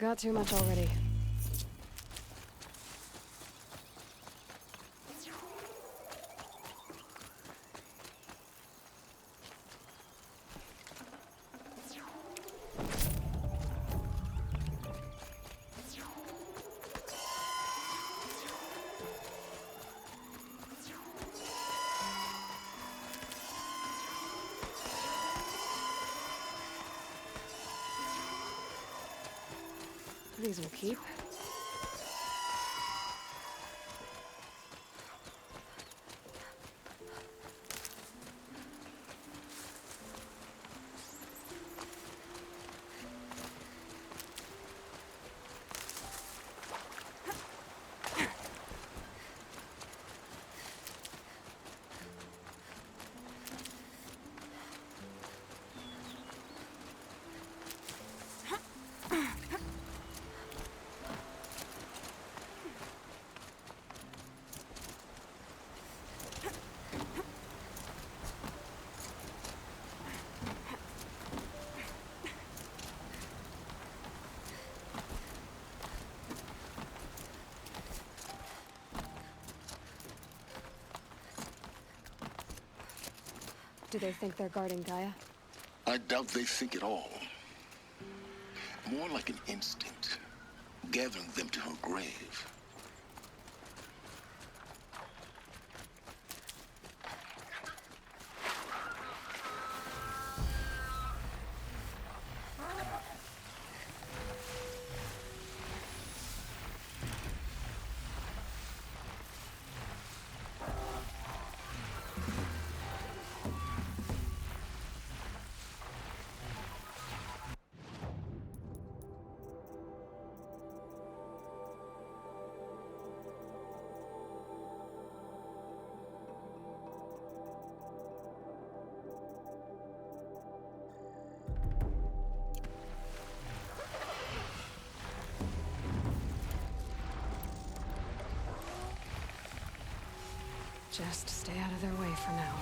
got too much already. These will keep. Do they think they're guarding Gaia? I doubt they think at all. More like an instinct, gathering them to her grave. Just stay out of their way for now.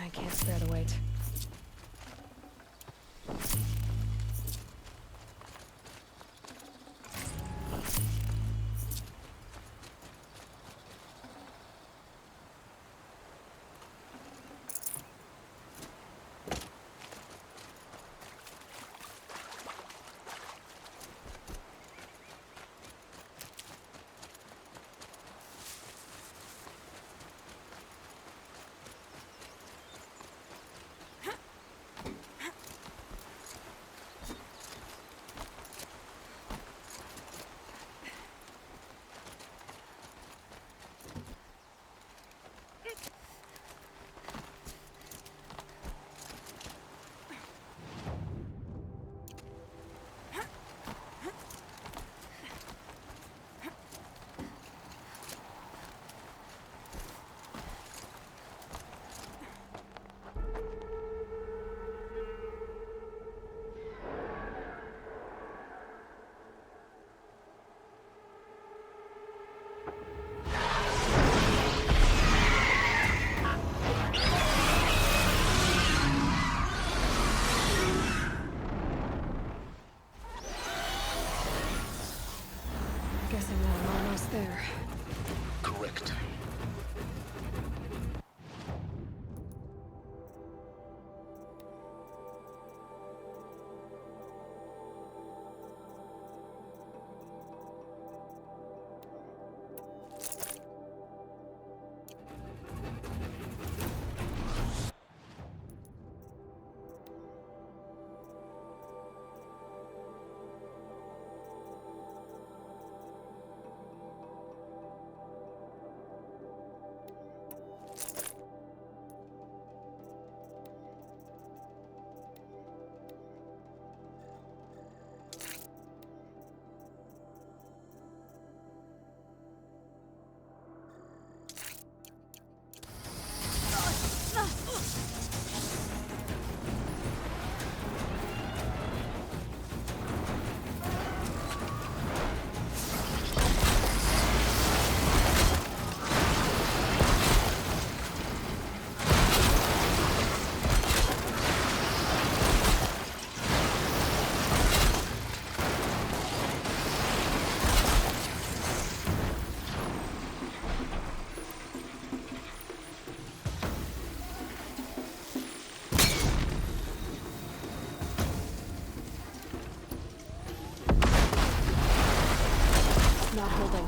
I can't spare the weight. Guessing that I'm almost there. Correct. Not holding.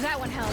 That one held.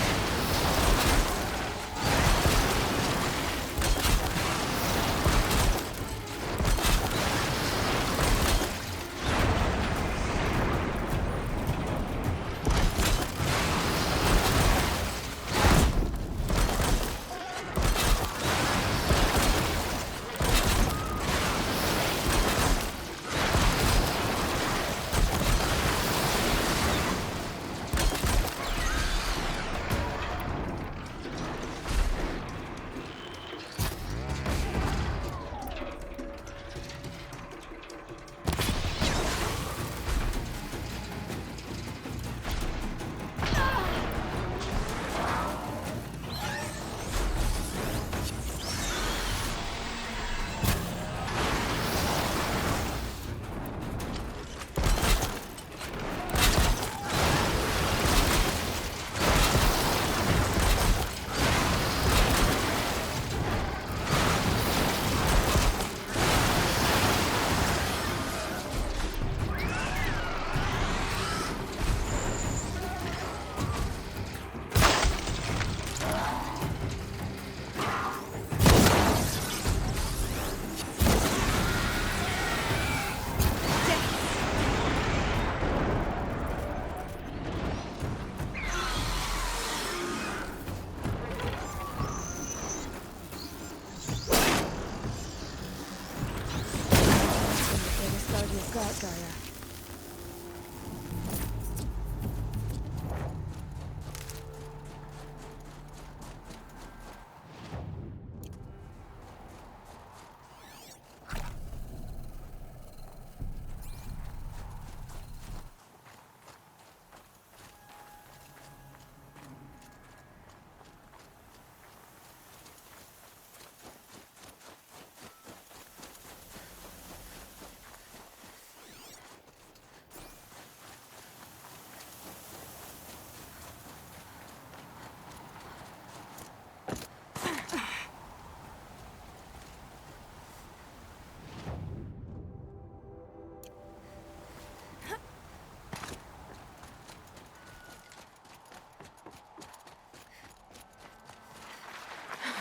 area.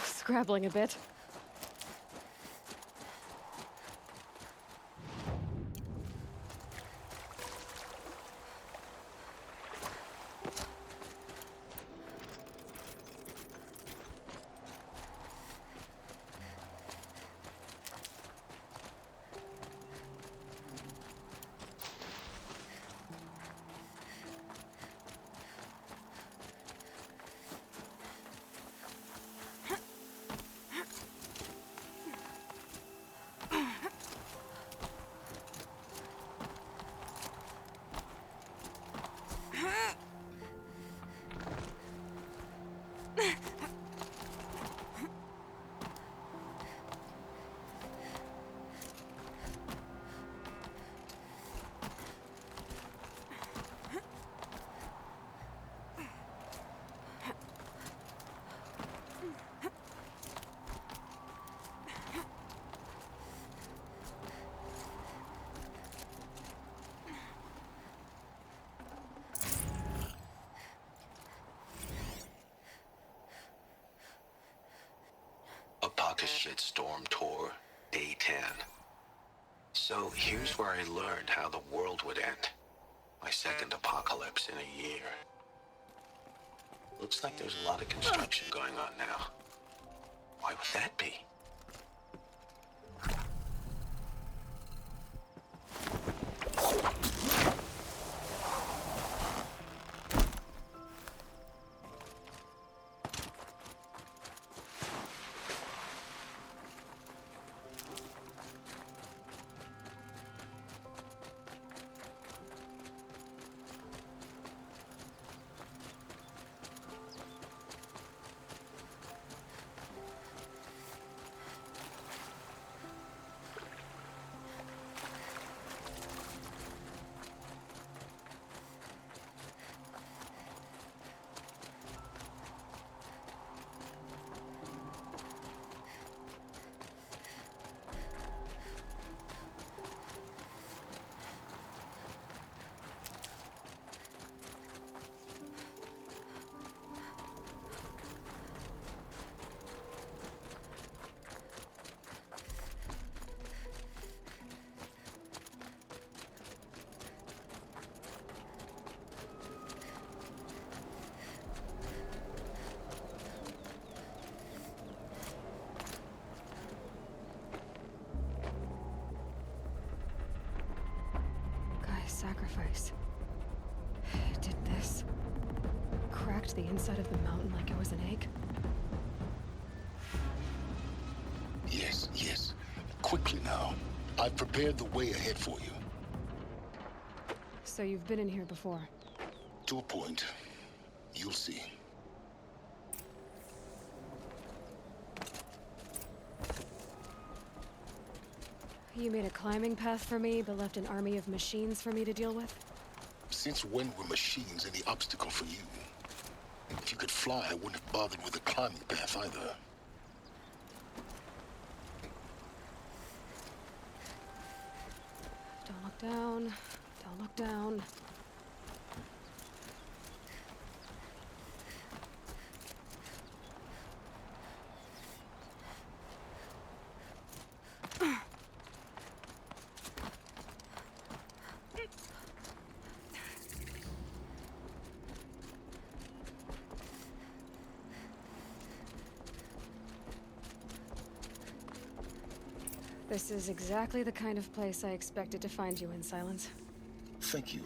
Scrabbling a bit. A pocket shitstorm tour, day 10. So here's where I learned how the world would end. My second apocalypse in a year. Looks like there's a lot of construction going on now. Why would that be? Sacrifice. It did this. Cracked the inside of the mountain like it was an egg. Yes, yes. Quickly now. I've prepared the way ahead for you. So you've been in here before? To a point. You'll see. You made a climbing path for me, but left an army of machines for me to deal with? Since when were machines any obstacle for you? If you could fly, I wouldn't have bothered with a climbing path either. Don't look down. Don't look down. This is exactly the kind of place I expected to find you in, Silence. Thank you.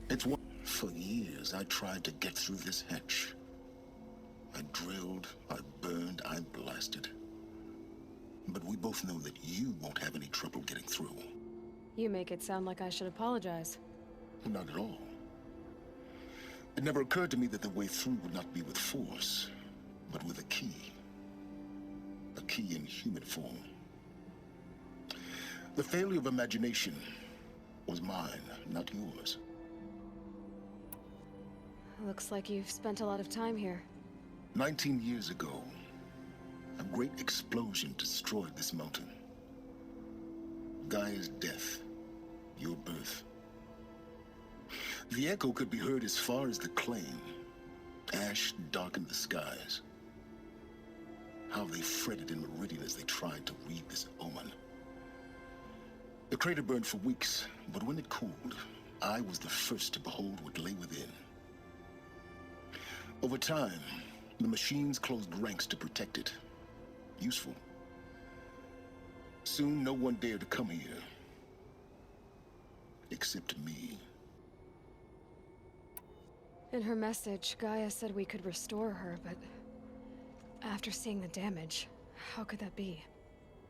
It's one. For years, I tried to get through this hatch. I drilled, I burned, I blasted. But we both know that you won't have any trouble getting through. You make it sound like I should apologize. Not at all. It never occurred to me that the way through would not be with force, but with a key. A key in human form. The failure of imagination was mine, not yours. Looks like you've spent a lot of time here. 19 years ago, a great explosion destroyed this mountain. Gaia's death, your birth. The echo could be heard as far as the claim. Ash darkened the skies. How they fretted in Meridian as they tried to read this omen. The crater burned for weeks, but when it cooled, I was the first to behold what lay within. Over time, the machines closed ranks to protect it. Useful. Soon, no one dared to come here. Except me. In her message, Gaia said we could restore her, but after seeing the damage, how could that be?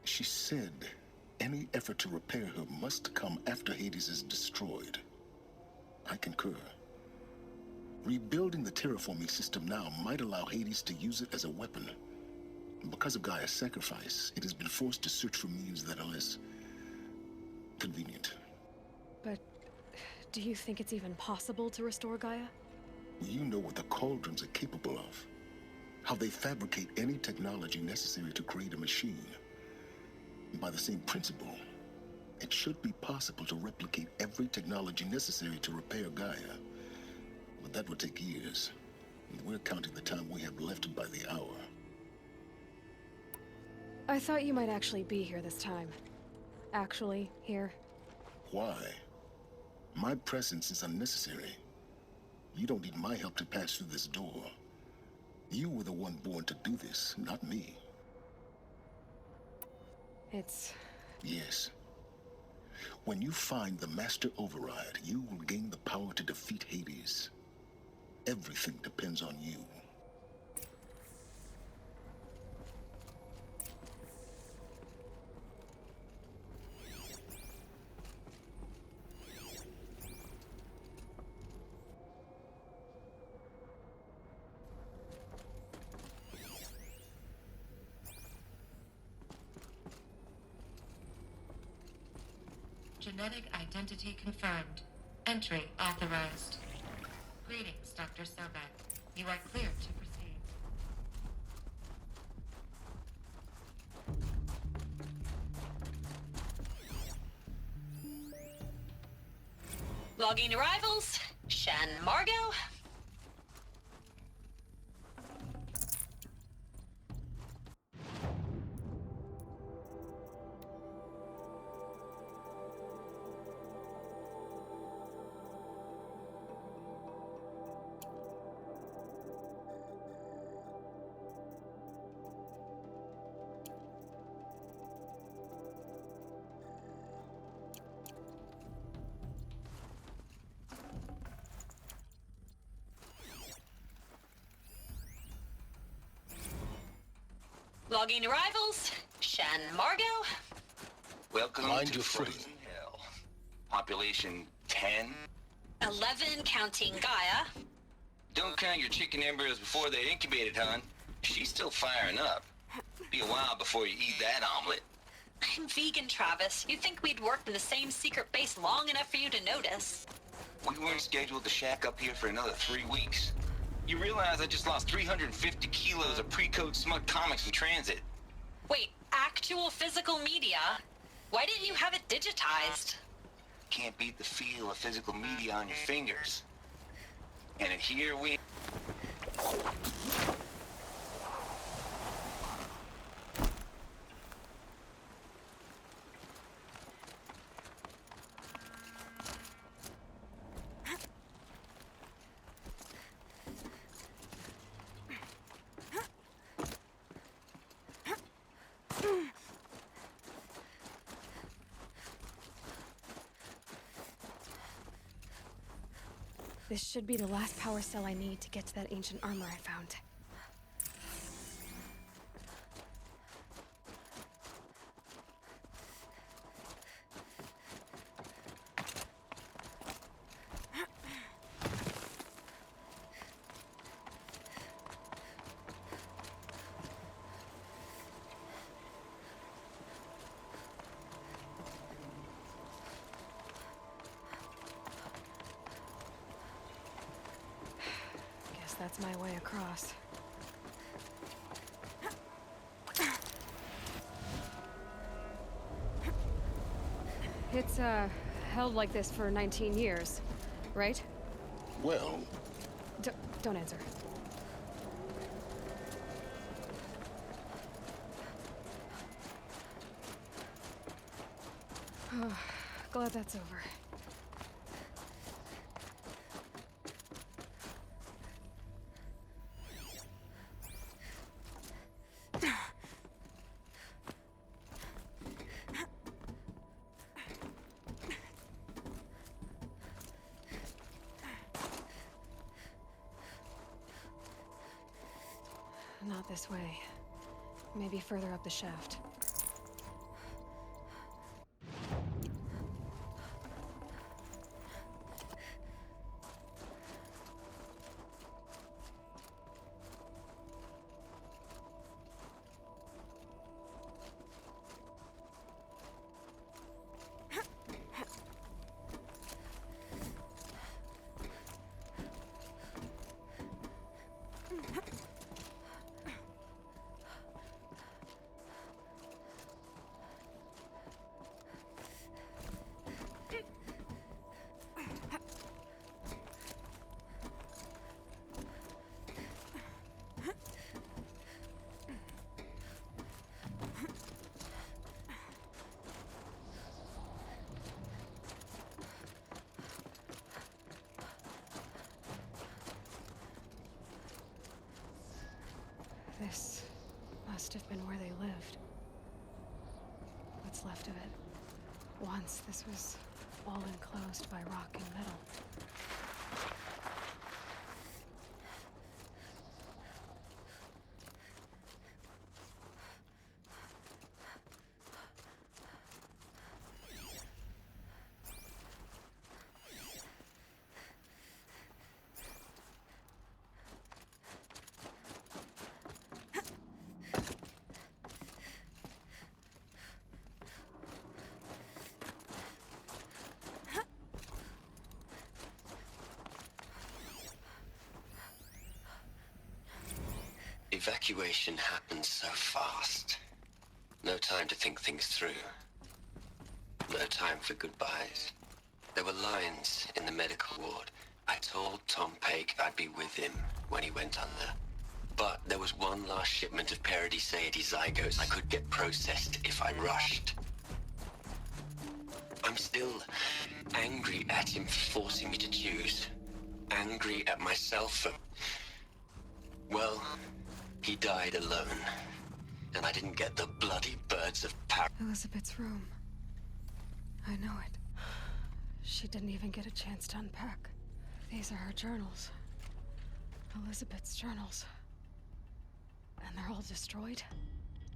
She said any effort to repair her must come after Hades is destroyed. I concur. Rebuilding the terraforming system now might allow Hades to use it as a weapon. Because of Gaia's sacrifice, it has been forced to search for means that are less convenient. But do you think it's even possible to restore Gaia? You know what the Cauldrons are capable of. How they fabricate any technology necessary to create a machine. By the same principle, it should be possible to replicate every technology necessary to repair Gaia. But that would take years. And we're counting the time we have left by the hour. I thought you might actually be here this time. Actually, here. Why? My presence is unnecessary. You don't need my help to pass through this door. You were the one born to do this, not me. It's... Yes. When you find the Master Override, you will gain the power to defeat Hades. Everything depends on you. Genetic identity confirmed. Entry authorized. Greetings, Dr. Sobek. You are cleared to proceed. Logging arrivals. Shan Margot. Logging arrivals. Shan Margot. Welcome Mind to your Frozen footing. Hell. Population 10. 11 counting Gaia. Don't count your chicken embryos before they incubated, hon. She's still firing up. Be a while before you eat that omelet. I'm vegan, Travis. You'd think we'd worked in the same secret base long enough for you to notice. We weren't scheduled to shack up here for another 3 weeks. You realize I just lost 350 kilos of pre-code smut comics in transit. Wait, actual physical media? Why didn't you have it digitized? Can't beat the feel of physical media on your fingers. And here we... This should be the last power cell I need to get to that ancient armor I found. That's my way across. It's, held like this for 19 years, right? Well, Don't answer. Oh, glad that's over. Not this way. Maybe further up the shaft. This must have been where they lived. What's left of it. Once this was all enclosed by rock and metal. Evacuation happened so fast. No time to think things through. No time for goodbyes. There were lines in the medical ward. I told Tom Pake I'd be with him when he went under. But there was one last shipment of Paradiseidae zygotes I could get processed if I rushed. I'm still angry at him for forcing me to choose. Angry at myself for... Well, he died alone. And I didn't get the bloody birds of Elizabeth's room. I know it. She didn't even get a chance to unpack. These are her journals. Elizabeth's journals. And they're all destroyed?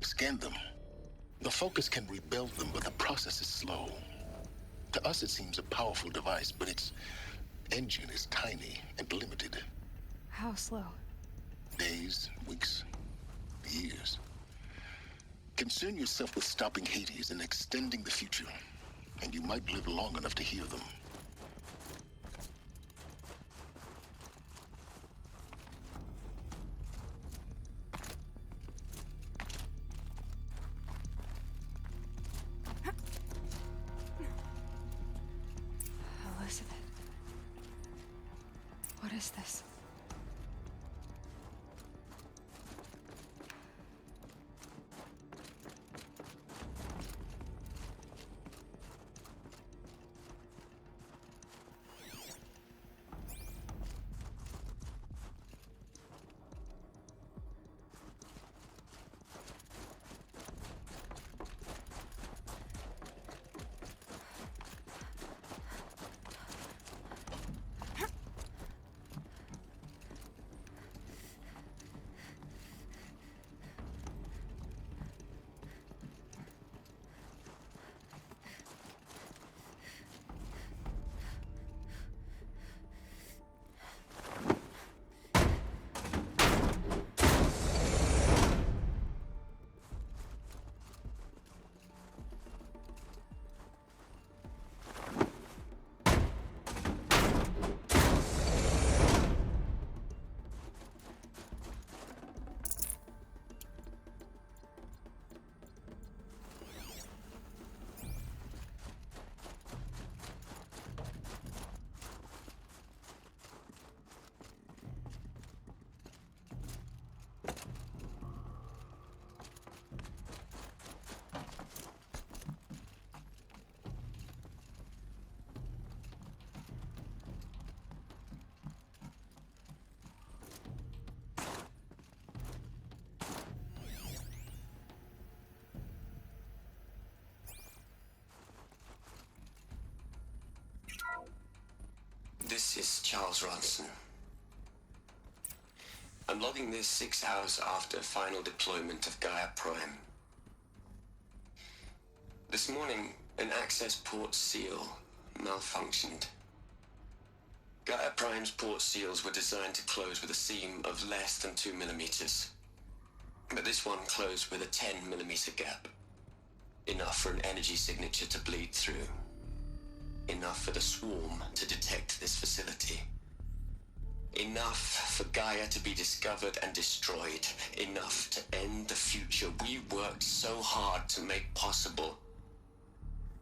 Scan them. The Focus can rebuild them, but the process is slow. To us, it seems a powerful device, but its engine is tiny and limited. How slow? Days, weeks, years. Concern yourself with stopping Hades and extending the future, and you might live long enough to hear them. Elizabeth. What is this? This is Charles Ronson. I'm logging this 6 hours after final deployment of Gaia Prime. This morning, an access port seal malfunctioned. Gaia Prime's port seals were designed to close with a seam of less than 2 millimeters. But this one closed with a 10 millimeter gap. Enough for an energy signature to bleed through. Enough for the swarm to detect this facility. Enough for Gaia to be discovered and destroyed. Enough to end the future we worked so hard to make possible.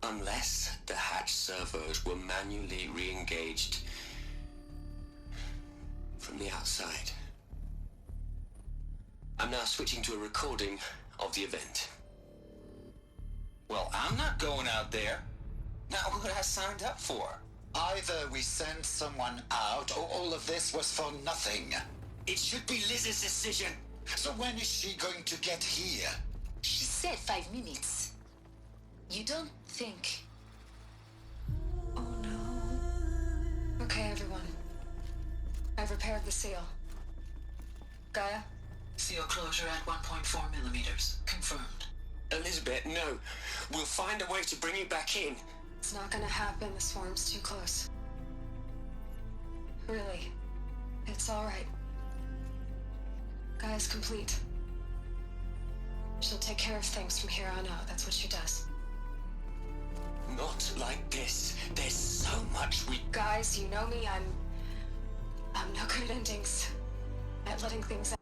Unless the hatch servos were manually re-engaged from the outside. I'm now switching to a recording of the event. Well, I'm not going out there. Not what I signed up for. Either we send someone out, or all of this was for nothing. It should be Liz's decision. So when is she going to get here? She said 5 minutes. You don't think... Oh no. Okay, everyone. I've repaired the seal. Gaia? Seal closure at 1.4 millimeters. Confirmed. Elizabeth, no. We'll find a way to bring you back in. It's not gonna happen. The swarm's too close. Really. It's alright. Gaia's complete. She'll take care of things from here on out. That's what she does. Not like this. There's so much we... Guys, you know me. I'm no good at endings. At letting things out.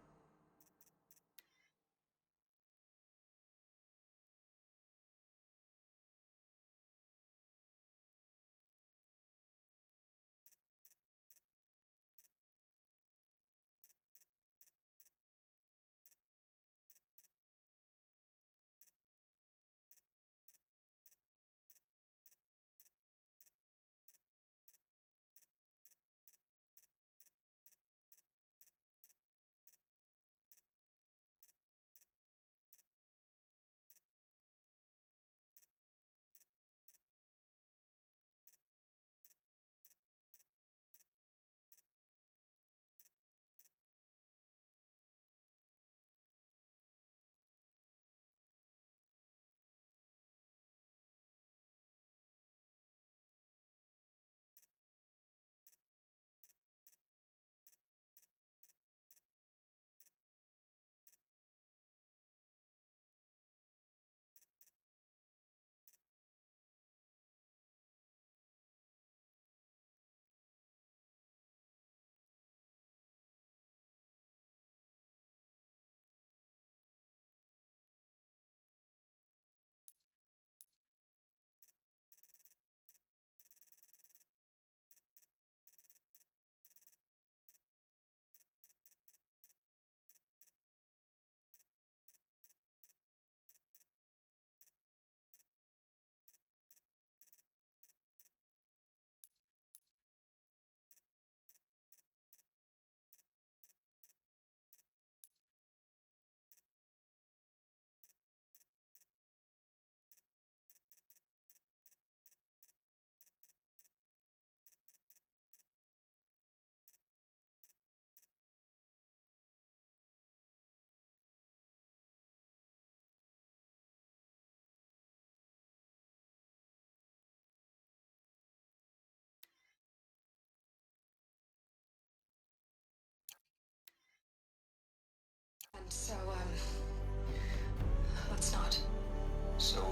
And so, let's not. So,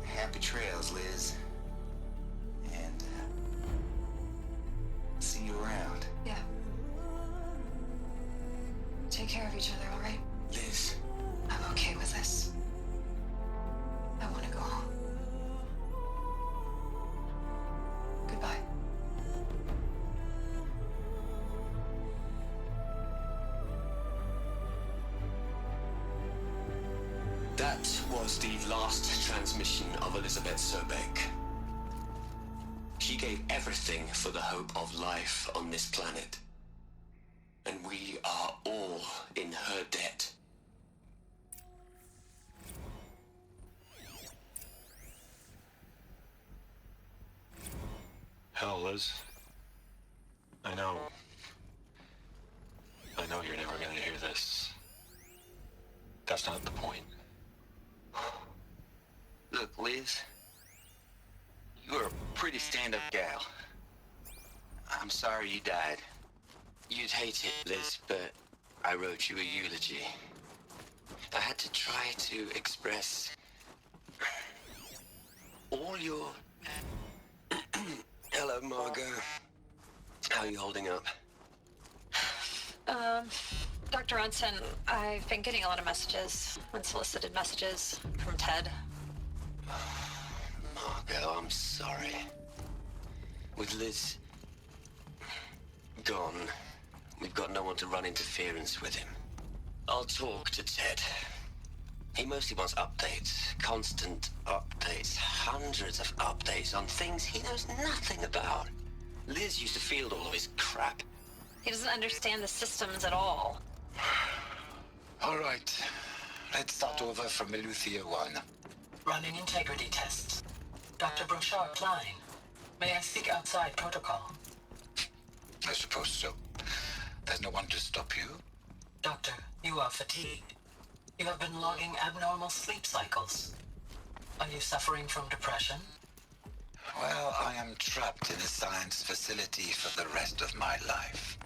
happy trails, Liz. And see you around. Yeah. Take care of each other, all right? Liz. I'm okay with this. I want to go home. Goodbye. That was the last transmission of Elizabeth Sobek. She gave everything for the hope of life on this planet. And we are all in her debt. Hell, Liz. I know you're never gonna hear this. That's not the point. Look, Liz, you're a pretty stand-up gal. I'm sorry you died. You'd hate it, Liz, but I wrote you a eulogy. I had to try to express all your... Hello, Margot. How are you holding up? Dr. Unson, I've been getting a lot of messages, unsolicited messages from Ted. Margot, I'm sorry. With Liz gone, we've got no one to run interference with him. I'll talk to Ted. He mostly wants updates, constant updates, hundreds of updates on things he knows nothing about. Liz used to field all of his crap. He doesn't understand the systems at all. All right. Let's start over from Eleuthia 1. Running integrity tests. Dr. Brochard line. May I speak outside protocol? I suppose so. There's no one to stop you? Doctor, you are fatigued. You have been logging abnormal sleep cycles. Are you suffering from depression? Well, I am trapped in a science facility for the rest of my life.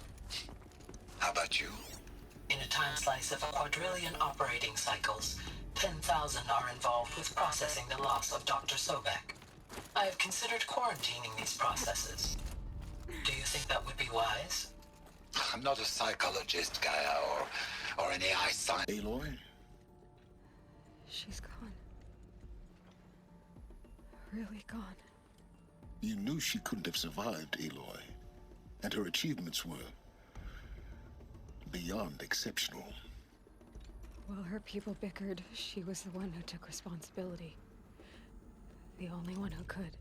How about you? In a time slice of a quadrillion operating cycles, 10,000 are involved with processing the loss of Dr. Sobek. I have considered quarantining these processes. Do you think that would be wise? I'm not a psychologist, Gaia, or an AI scientist. Aloy? She's gone. Really gone. You knew she couldn't have survived, Aloy. And her achievements were beyond exceptional. While her people bickered, she was the one who took responsibility. The only one who could.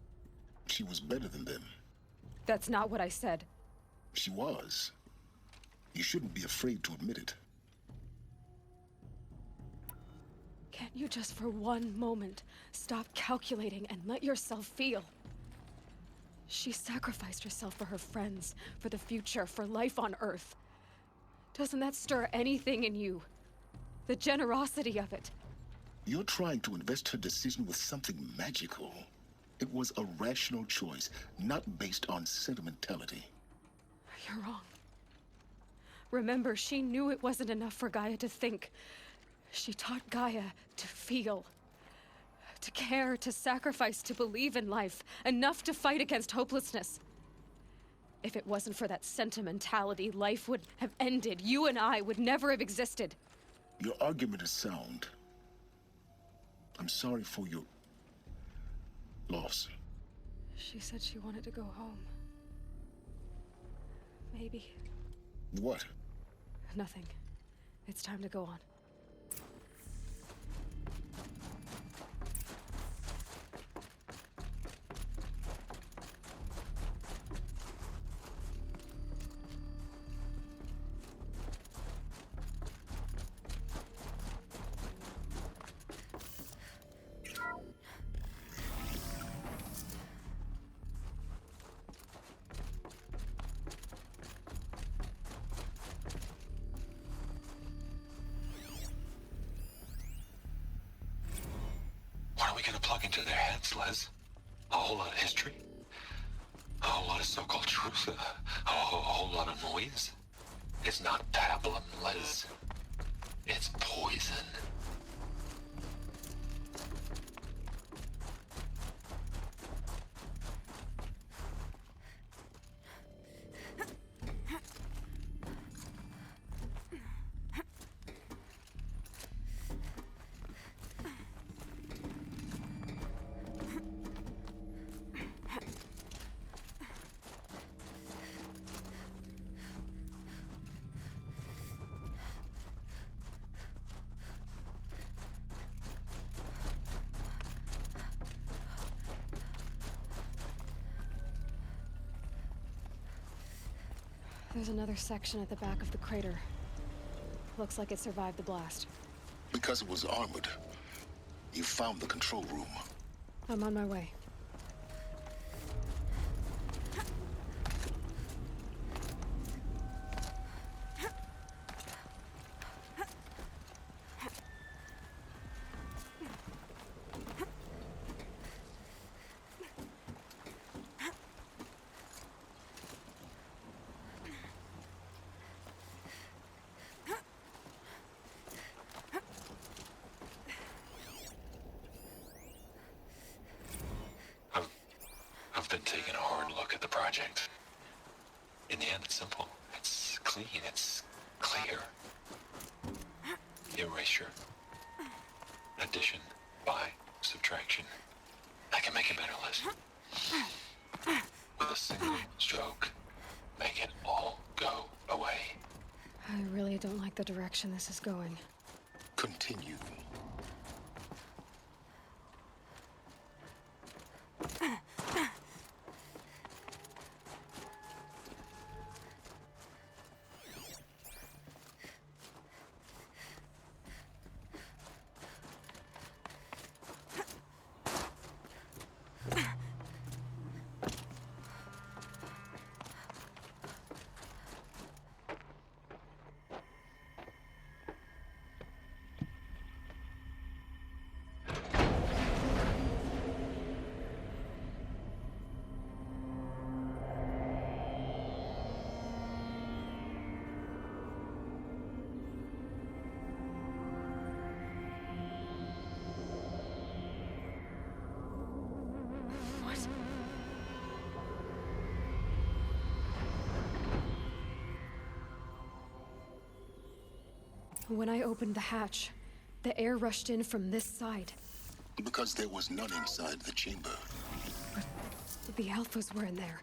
She was better than them. That's not what I said. She was. You shouldn't be afraid to admit it. Can't you just for one moment stop calculating and let yourself feel? She sacrificed herself for her friends, for the future, for life on Earth. Doesn't that stir anything in you? The generosity of it. You're trying to invest her decision with something magical. It was a rational choice, not based on sentimentality. You're wrong. Remember, she knew it wasn't enough for Gaia to think. She taught Gaia to feel. To care, to sacrifice, to believe in life. Enough to fight against hopelessness. If it wasn't for that sentimentality, life would have ended. You and I would never have existed. Your argument is sound. I'm sorry for your loss. She said she wanted to go home. Maybe. What? Nothing. It's time to go on. What are we gonna plug into their heads, Liz? A whole lot of history? A whole lot of so-called truth? A whole lot of noise? It's not pablum, Liz. It's poison. There's another section at the back of the crater. Looks like it survived the blast. Because it was armored. You found the control room. I'm on my way. project. In the end, it's simple. It's clean. It's clear. Erasure. Addition. By. Subtraction. I can make a better list. With a single stroke, make it all go away. I really don't like the direction this is going. Continue. When I opened the hatch, the air rushed in from this side. Because there was none inside the chamber. But the alphas were in there.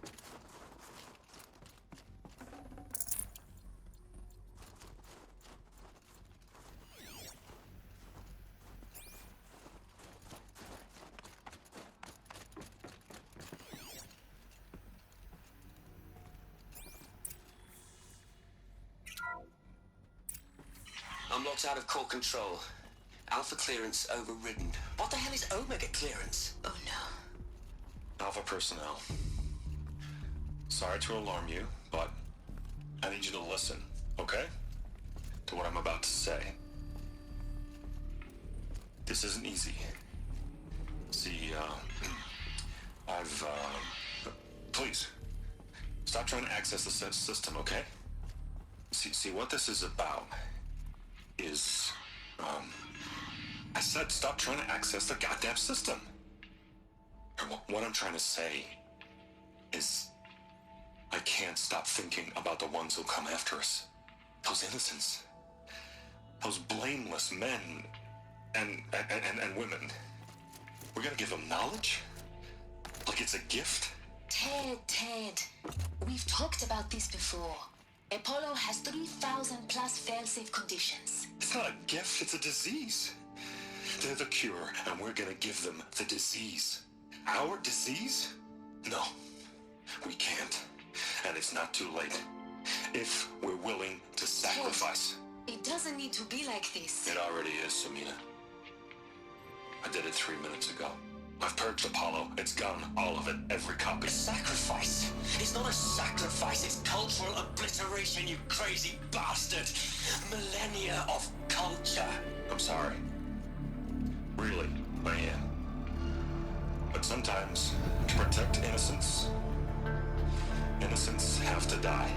I'm locked out of core control. Alpha clearance overridden. What the hell is Omega clearance? Oh no. Alpha personnel. Sorry to alarm you, but I need you to listen, okay? To what I'm about to say. This isn't easy. See, please, stop trying to access the system, okay? See, what this is about is, I said stop trying to access the goddamn system. And what I'm trying to say is I can't stop thinking about the ones who'll come after us. Those innocents. Those blameless men and women. We're gonna give them knowledge? Like it's a gift? Ted, we've talked about this before. Apollo has 3,000 plus fail-safe conditions. It's not a gift, it's a disease. They're the cure, and we're gonna give them the disease. Our disease? No, we can't. And it's not too late. If we're willing to sacrifice. Ted, it doesn't need to be like this. It already is, Samina. I did it 3 minutes ago. I've purged Apollo. It's gone. All of it. Every copy. Sacrifice? It's not a sacrifice, it's cultural obliteration, you crazy bastard! Millennia of culture! I'm sorry. Really, I am. But sometimes, to protect innocence, innocents have to die.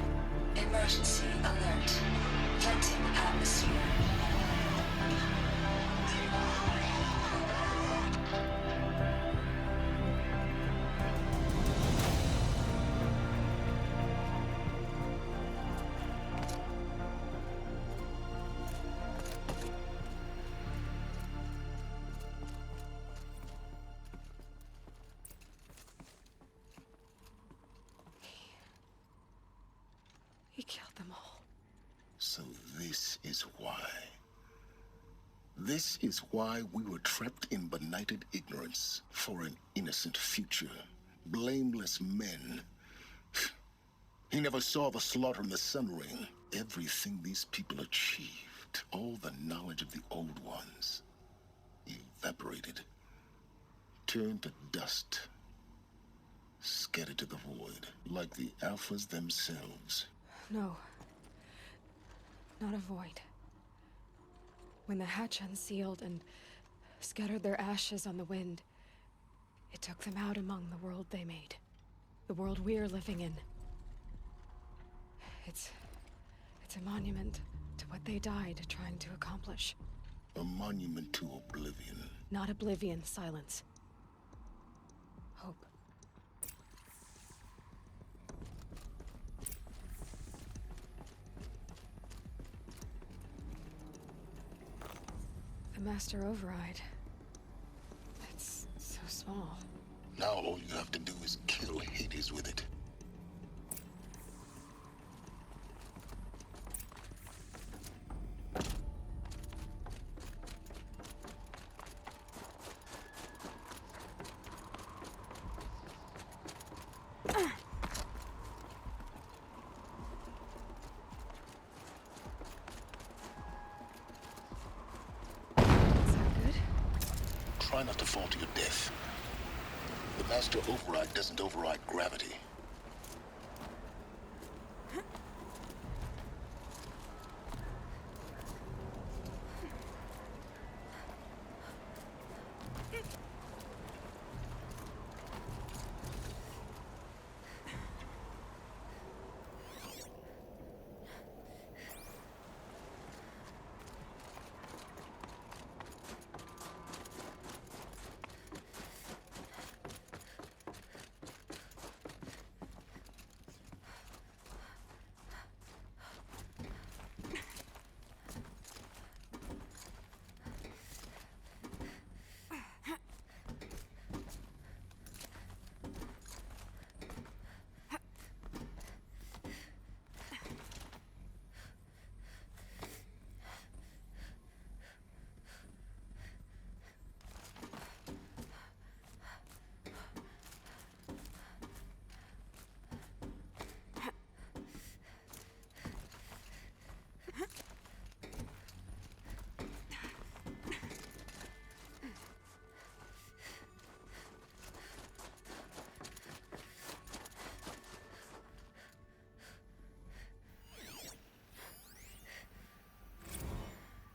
Emergency alert. Flooding atmosphere. He killed them all. So this is why. This is why we were trapped in benighted ignorance for an innocent future. Blameless men. He never saw the slaughter in the Sun Ring. Everything these people achieved, all the knowledge of the old ones, evaporated, turned to dust, scattered to the void, like the Alphas themselves. No. Not a void. When the hatch unsealed and scattered their ashes on the wind, it took them out among the world they made. The world we're living in. It's a monument to what they died trying to accomplish. A monument to oblivion. Not oblivion, silence. Hope. The master override. It's so small. Now all you have to do is kill Hades with it. Try not to fall to your death. The master override doesn't override gravity.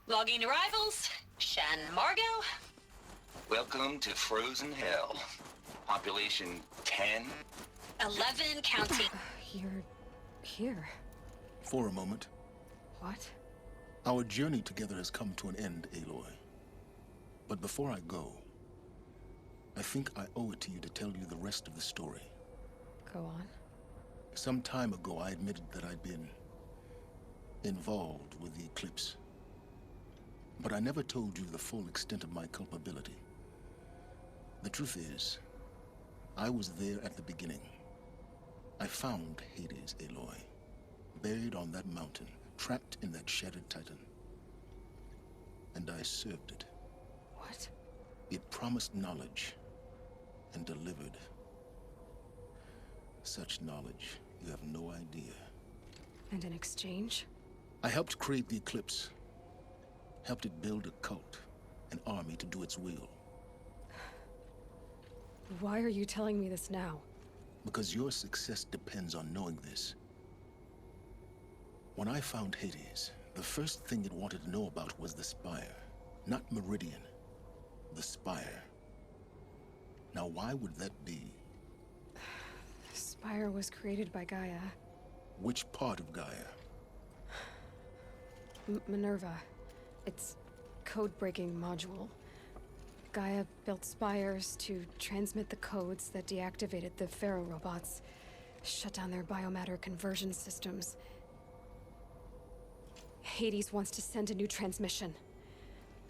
Logging arrivals. Shan Margot. Welcome to Frozen Hell. Population 10. 11 counting. You're here. For a moment. What? Our journey together has come to an end, Aloy. But before I go, I think I owe it to you to tell you the rest of the story. Go on. Some time ago, I admitted that I'd been involved with the eclipse. But I never told you the full extent of my culpability. The truth is, I was there at the beginning. I found Hades, Aloy, buried on that mountain, trapped in that shattered titan. And I served it. What? It promised knowledge and delivered. Such knowledge, you have no idea. And in exchange? I helped create the eclipse. Helped it build a cult, an army to do its will. Why are you telling me this now? Because your success depends on knowing this. When I found Hades, the first thing it wanted to know about was the Spire. Not Meridian. The Spire. Now why would that be? The Spire was created by Gaia. Which part of Gaia? Minerva. Its code-breaking module. Gaia built spires to transmit the codes that deactivated the Pharaoh robots, shut down their biomatter conversion systems. Hades wants to send a new transmission.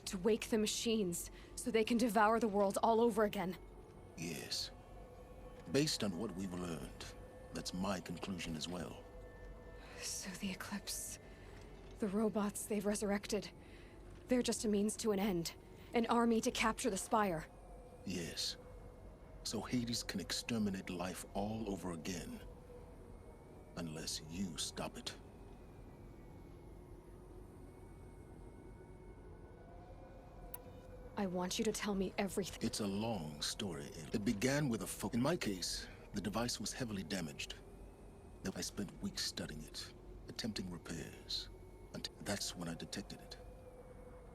To wake the machines, so they can devour the world all over again. Yes. Based on what we've learned, that's my conclusion as well. So the Eclipse... the robots they've resurrected... they're just a means to an end. An army to capture the Spire. Yes. So Hades can exterminate life all over again. Unless you stop it. I want you to tell me everything. It's a long story. It began with a In my case, the device was heavily damaged. I spent weeks studying it, attempting repairs. And that's when I detected it.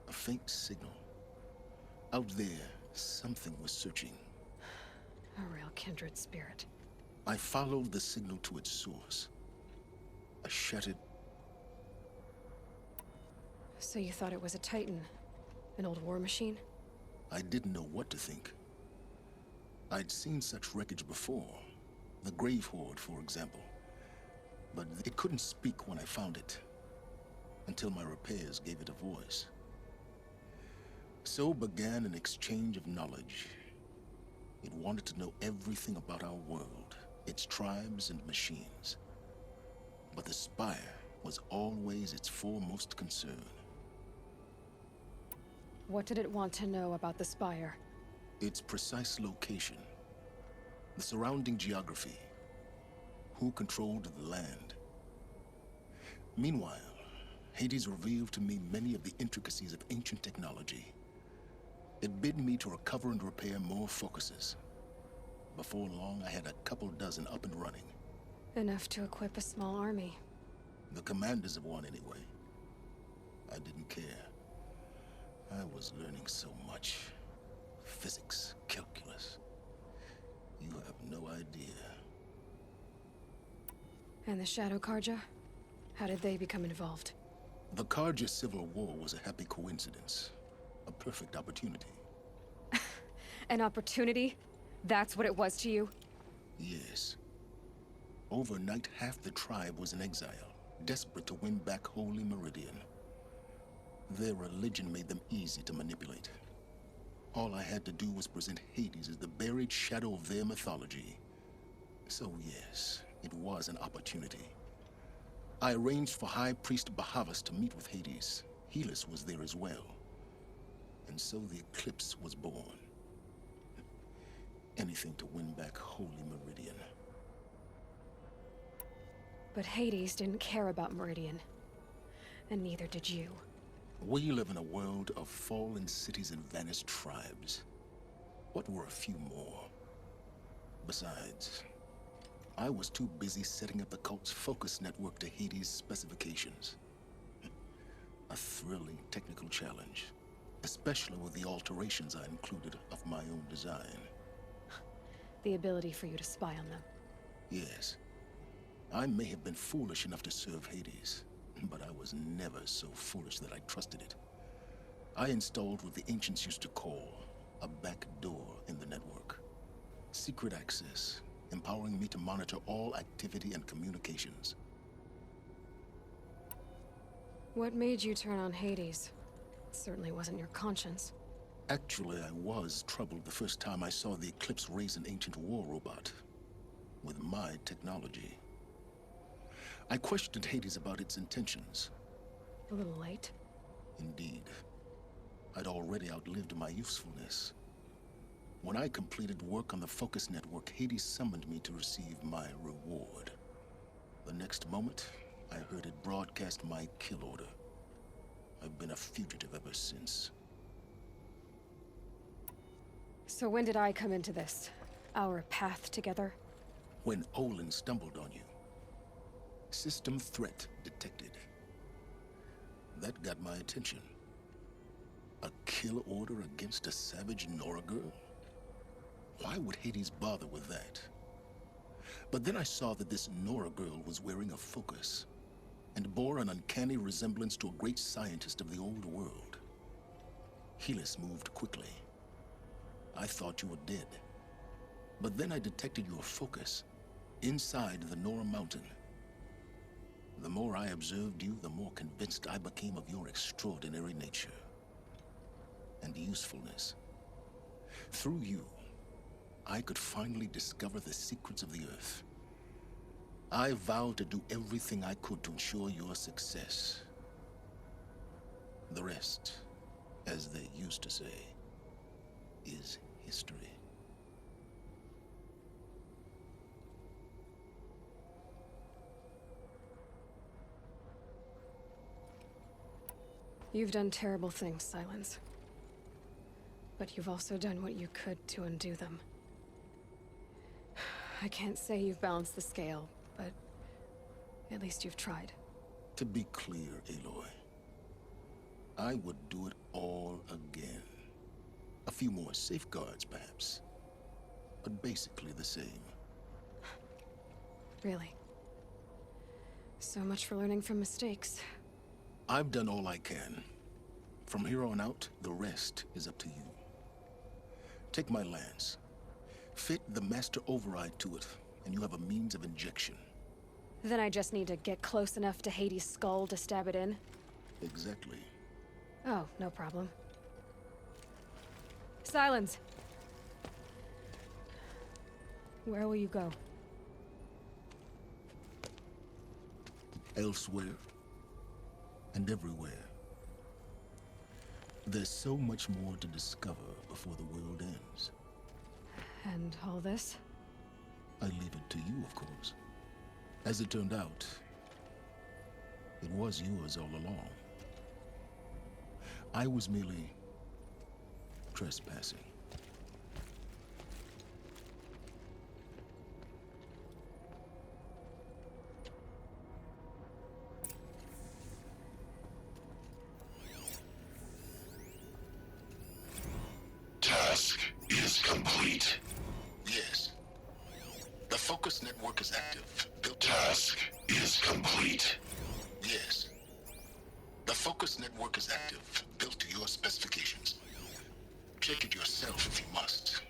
A faint signal. Out there, something was searching. A real kindred spirit. I followed the signal to its source. A shattered... So you thought it was a Titan? An old war machine? I didn't know what to think. I'd seen such wreckage before. The Grave Horde, for example. But it couldn't speak when I found it. Until my repairs gave it a voice. So began an exchange of knowledge. It wanted to know everything about our world, its tribes and machines. But the Spire was always its foremost concern. What did it want to know about the Spire? Its precise location, the surrounding geography, who controlled the land. Meanwhile, Hades revealed to me many of the intricacies of ancient technology. It bid me to recover and repair more focuses. Before long, I had a couple dozen up and running. Enough to equip a small army. The commanders of one, anyway. I didn't care. I was learning so much. Physics, calculus. You have no idea. And the Shadow Karja? How did they become involved? The Karja Civil War was a happy coincidence. A perfect opportunity. An opportunity? That's what it was to you? Yes. Overnight, half the tribe was in exile, desperate to win back Holy Meridian. Their religion made them easy to manipulate. All I had to do was present Hades as the buried shadow of their mythology. So yes, it was an opportunity. I arranged for High Priest Bahavas to meet with Hades. Helis was there as well. And so the eclipse was born. Anything to win back Holy Meridian. But Hades didn't care about Meridian. And neither did you. We live in a world of fallen cities and vanished tribes. What were a few more? Besides, I was too busy setting up the cult's focus network to Hades' specifications. A thrilling technical challenge, especially with the alterations I included of my own design. The ability for you to spy on them. Yes. I may have been foolish enough to serve Hades, but I was never so foolish that I trusted it. I installed what the ancients used to call a back door in the network. Secret access, empowering me to monitor all activity and communications. What made you turn on Hades? It certainly wasn't your conscience. Actually, I was troubled the first time I saw the Eclipse raise an ancient war robot. With my technology. I questioned Hades about its intentions. A little late. Indeed. I'd already outlived my usefulness. When I completed work on the Focus Network, Hades summoned me to receive my reward. The next moment, I heard it broadcast my kill order. I've been a fugitive ever since. So when did I come into this? Our path together? When Olin stumbled on you. System threat detected. That got my attention. A kill order against a savage Nora girl? Why would Hades bother with that? But then I saw that this Nora girl was wearing a focus, and bore an uncanny resemblance to a great scientist of the old world. Helis moved quickly. I thought you were dead. But then I detected your focus, inside the Nora mountain. The more I observed you, the more convinced I became of your extraordinary nature and usefulness. Through you, I could finally discover the secrets of the Earth. I vowed to do everything I could to ensure your success. The rest, as they used to say, is history. You've done terrible things, Silence. But you've also done what you could to undo them. I can't say you've balanced the scale, but at least you've tried. To be clear, Aloy, I would do it all again. A few more safeguards, perhaps, but basically the same. Really? So much for learning from mistakes. I've done all I can. From here on out, the rest is up to you. Take my lance. Fit the master override to it, and you have a means of injection. Then I just need to get close enough to Hades' skull to stab it in? Exactly. Oh, no problem. Silence. Where will you go? Elsewhere and everywhere. There's so much more to discover before the world ends. And all this? I leave it to you, of course. As it turned out, it was yours all along. I was merely trespassing. Task is complete. Yes. The focus network is active. Built Task is complete. Yes. The focus network is active, built to your specifications. Check it yourself if you must.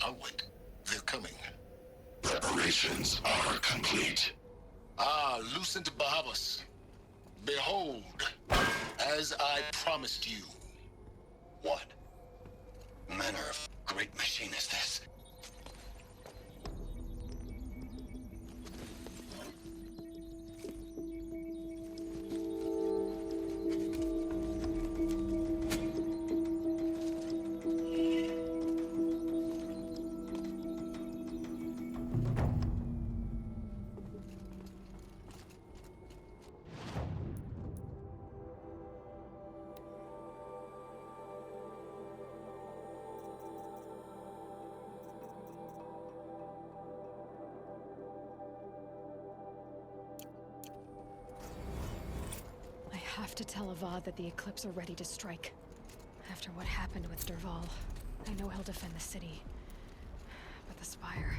I'll wait. They're coming. Preparations are complete. Ah, Lucent Bahavas. Behold, as I promised you. What manner of great machine is this? I have to tell Avad that the Eclipse are ready to strike. After what happened with Derval, I know he'll defend the city. But the Spire...